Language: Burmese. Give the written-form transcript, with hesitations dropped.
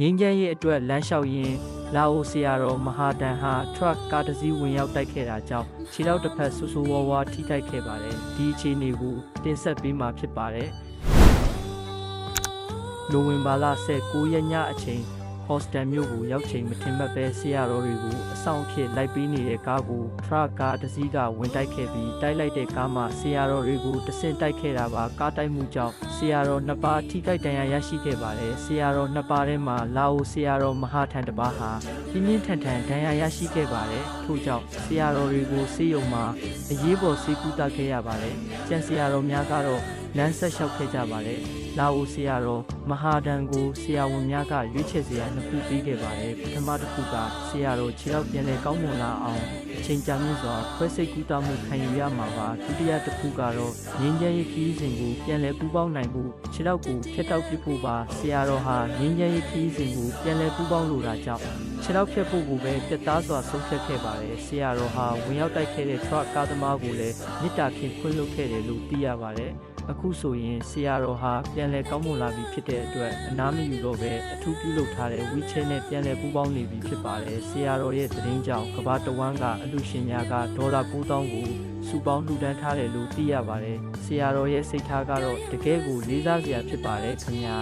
ငင်းချမ်းရဲ့အတွက်လမ်းလျှောက်ရင်းလာအိုဆရာတော်မဟာတန်ဟာထရပ်ကားတစ်စီးဝင်ရောက်တိုက်ခဲ့တာကြောင့်ခြေထောက်တစ်ဖက်ဆူဆူဝါးဝါထိခိုက်ခဲ့ပါတယ်ဒီအခြေအနေကိုတင်ဆက်ပေးမှာဖြစ်ပါတယ်နိုဝင်ဘာလ19ရက်ညအချိန်ဟော့စတန်မြို့ကိုရောက်ချိန်မထင်မှတ်ပဲဆရာတော်တွေကိုအဆောင်အဖြစ်လိုက်ပေးနေတဲ့ကားကိုထရပ်ကားတစ်စီးကဝင်တိုက်ခဲ့ပြီးတိုက်လိုက်တဲ့ကားမှာဆရာတော်တွေကိုတဆင့်တိုက်ခဲ့တာပါကားတိုက်မှုကြောင့်ဆရာတော်နှစ်ပါးထိခိုက်ဒဏ်ရာရရှိခဲ့ပါတယ်ဆရာတော်နှစ်ပါးထဲမှာလာအိုဆရာတော်မဟာထန်တစ်ပါးဟာပြင်းပြင်းထန်ထန်ဒဏ်ရာရရှိခဲ့ပါတယ်ထို့ကြောင့်ဆရာတော်တွေကိုဆေးရုံမှာအရေးပေါ်ဆေးကုသခဲ့ရပါတယ်ကျန်ဆရာတော်များကတော့လမ်းဆက်လျှောက်ခဲ့ကြပါတယ်လာအိုဆရာတော်မဟာဒန်ကိုဆရာဝန်များကရွေးချယ်စရာနှစ်ခုပေးခဲ့ပါတယ်ပထမတစ်ခုကဆရာတော်ခြေထောက်ပြန်လဲကောင်းမွန်လာအောင်အချိန်ကြာမြင့်စွာခွဲစိတ်ကူးတမှုခံယူရမှာပါဒုတိယတစ်ခုကတော့ငင်းချမ်းရေးခီးစဉ်ကိုပြန်လဲပူးပေါင်းနိုင်ဖို့ခြေထောက်ကိုဖြတ်တောက်ပစ်ဖို့ပါဆရာတော်ဟာငင်းချမ်းရေးခီးစဉ်ကိုပြန်လဲပူးပေါင်းလိုတာကြောင့်ခြေထောက်ဖြတ်ဖို့ကိုပဲပြတ်သားစွာဆုံးဖြတ်ခဲ့ပါတယ်ဆရာတော်ဟာဝင်ရောက်တိုက်ခဲ့တဲ့ထရပ်ကားသမားကိုလည်းမေတ္တာခင်ခွင့်လွှတ်ခဲ့တယ်လို့သိရပါတယ်အခုဆိုရင်ဆရာတော်ဟာပြန်လည်ကောင်းမွန်လာပြီဖြစ်တဲ့အတွက်အနားမယူတော့ပဲအထူးပြုလုပ်ထားတဲ့ဝီချဲနဲ့ပြန်လည်ပူးပေါင်းနေပြီဖြစ်ပါတယ်ဆရာတော်ရဲ့သတင်းကြောင့်ကမ္ဘာတဝန်းကအလှူရှင်များကဒေါ်လာ9000ကိုစုပေါင်းလှူဒန်းထားတယ်လို့သိရပါတယ်ဆရာတော်ရဲ့စိတ်ထားကတော့တကယ်ကိုလေးစားစရာဖြစ်ပါတယ်ခင်ဗျာ